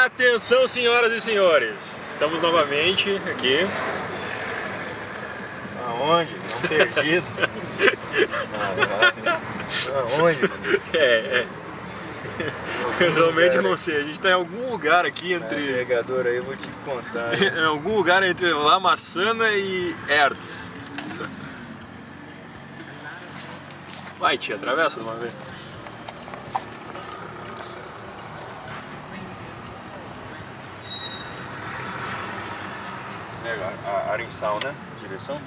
Atenção, senhoras e senhores, estamos novamente aqui. Aonde? Não perdido. Aonde? Realmente eu não sei, a gente está em algum lugar aqui entre... Navegador aí eu vou te contar. Em algum lugar entre La Massana e Ertz. Vai, tia, atravessa de uma vez. Arinsal, né? Direção?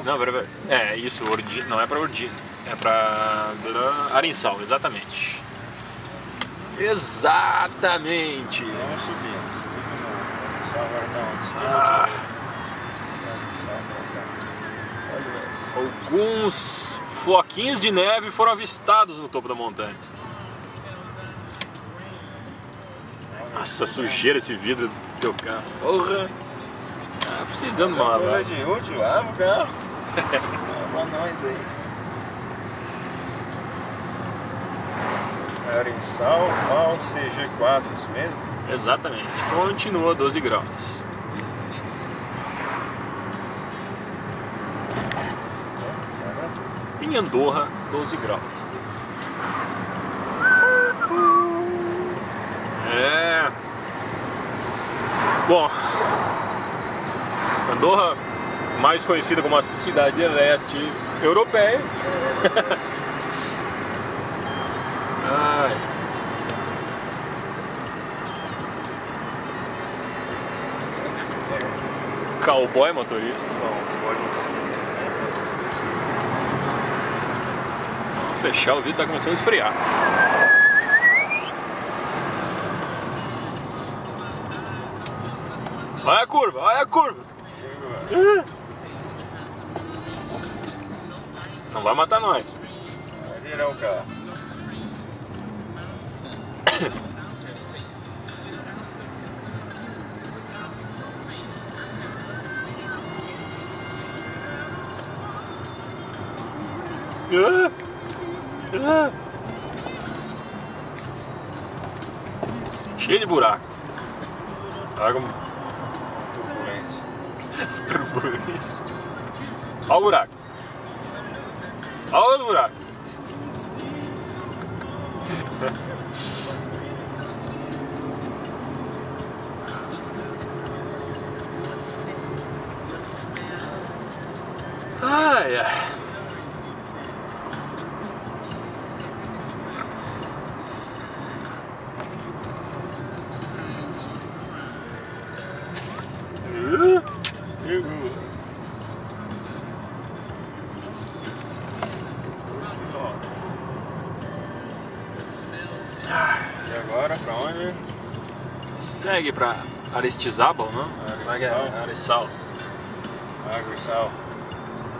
Não, é isso, não é para Ordine, é para Arinsal, exatamente. Exatamente. Vamos subir. Agora tá onde? Olha isso. Alguns floquinhos de neve foram avistados no topo da montanha. Nossa, sujeira esse vidro do teu carro. Porra! Tá precisando de uma lavagem. Coisa de útil, lava o carro. Lava nós aí. Arinsal, pau, CG4, isso mesmo? Exatamente. Continua 12 graus. Em Andorra, 12 graus. É. Bom, Andorra, mais conhecida como a cidade de leste europeia. Ai. Cowboy motorista. Vamos fechar, o vidro tá começando a esfriar. Olha a curva, olha a curva. Não vai matar nós. Vai virar o carro. Cheio de buracos. Água. Turbulência. Turbulência. Olha o buraco. Olha o buraco. Ai, ai. E agora pra onde? Segue pra Aristizábal, não? Arissal. Água e sal.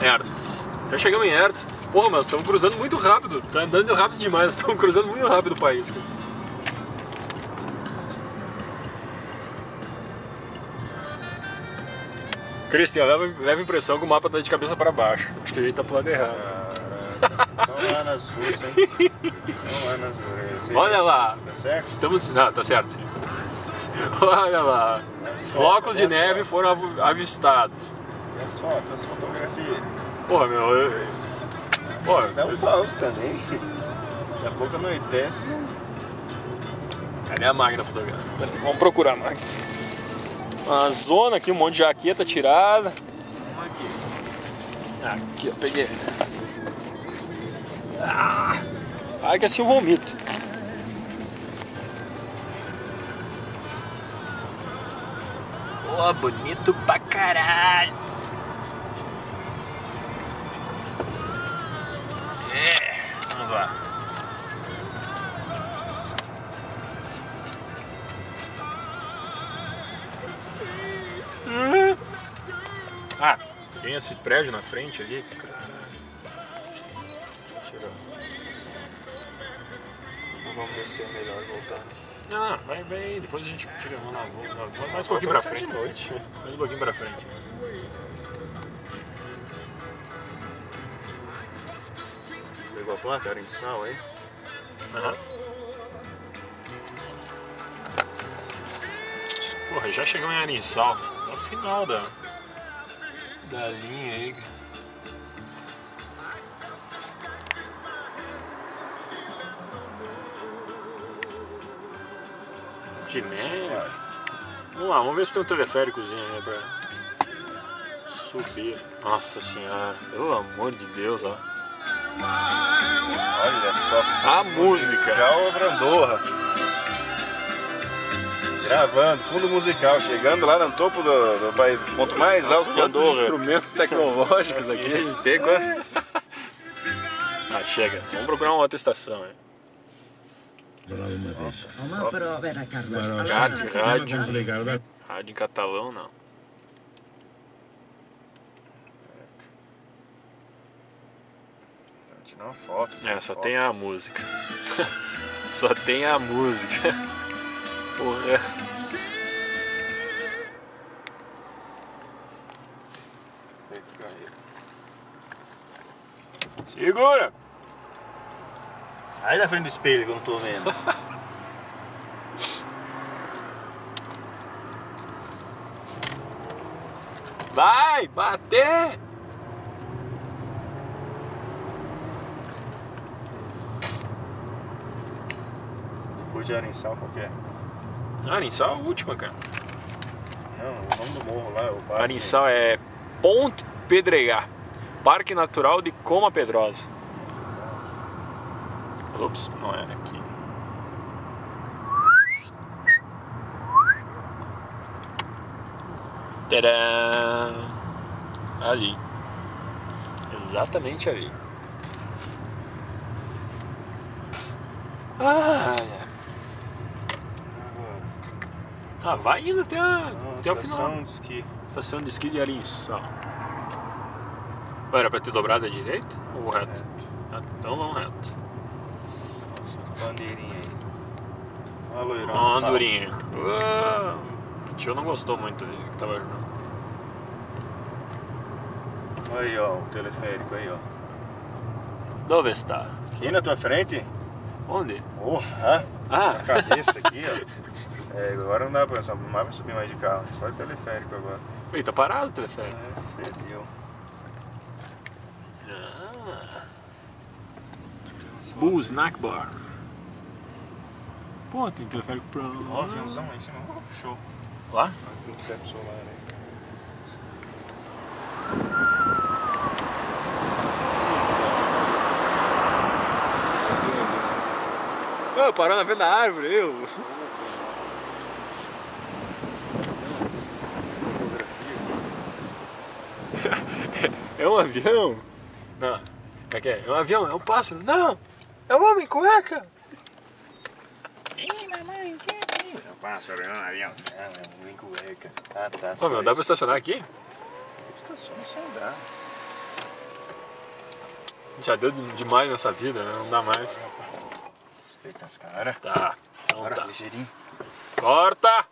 Ertz. Já chegamos em Ertz. Porra, mas estamos cruzando muito rápido. Tá andando rápido demais. Estamos cruzando muito rápido o país. Cristian, leva a impressão que o mapa tá de cabeça para baixo. Acho que a gente tá pro lado errado. Vamos lá nas russas, hein? Vamos lá nas russas. Olha lá. Tá certo? Estamos... Não, tá certo, sim. Olha lá. Flocos de neve foram avistados. E as fotos, as fotografias. Porra, meu... Porra, Dá um pause também. Daqui a pouco anoitece, né? Cadê a máquina fotográfica? Vamos procurar a máquina. Uma zona aqui, um monte de jaqueta tirada. Vamos aqui. Aqui, eu peguei. Ai, que assim eu vomito. Pô, bonito pra caralho. Vamos lá. Tem esse prédio na frente ali, caralho. Vamos descer melhor voltando. Não, vai bem, depois a gente tira uma na volta. Mais um pouquinho pra frente. Noite. Mais um pouquinho pra frente. Pegou a placa? Arinsal aí? Aham. Porra, já chegamos em Arinsal. No final da linha aí. De neve. Vamos lá, vamos ver se tem um teleféricozinho aí pra subir. Nossa senhora, pelo amor de Deus, ó. Olha só. A música. Musical Brandorra. Gravando, fundo musical, chegando lá no topo do país, ponto mais alto de Quantos Andorra. instrumentos tecnológicos aqui a gente tem? Ah, chega. Vamos procurar uma outra estação, hein? Ma però vera Carlos, Rádio em catalão, não. Vou tirar uma foto. Só tem a música. Só tem a música. Porra. Segura! Sai da frente do espelho que eu não tô vendo. Vai bater! Depois de Arinsal, qual que é? Arinsal é a última, cara. Não, o nome do morro lá é o parque. Arinsal é Ponte Pedregar, Parque Natural de Coma Pedrosa. Ops, não é aqui. Tadã! Ali. Exatamente ali. Ah, vai indo até o final. Estação de esqui. Estação de esqui de Arinsal. Era pra ter dobrado à direita ou reto? Então vamos reto. Nossa, bandeirinha aí. Uma loirona. Uma andorinha. O tio não gostou muito de que tava ajudando. Aí, ó, o teleférico aí, ó. Onde está? Aqui na tua frente? Onde? Porra! Ah! A cabeça aqui, ó. É, agora não dá pra subir mais de carro, só de teleférico agora. Ih, tá parado o teleférico. Fedeu. Bull Snack Bar. Pô, tem teleférico pra Ó, aviãozão aí em cima. Show. lá? No teto solar aí. Parou na frente da árvore, eu. É um avião? Não. O que é? É um avião? É um pássaro? Não! É um homem cueca! É um pássaro, é um avião. É um homem cueca. Ah, tá. Ô, meu, dá pra estacionar aqui? Estação sem andar. Já deu demais nessa vida, né? Não dá mais. Respeita as caras. Tá, então Bora, tá. ligeirinho. Corta!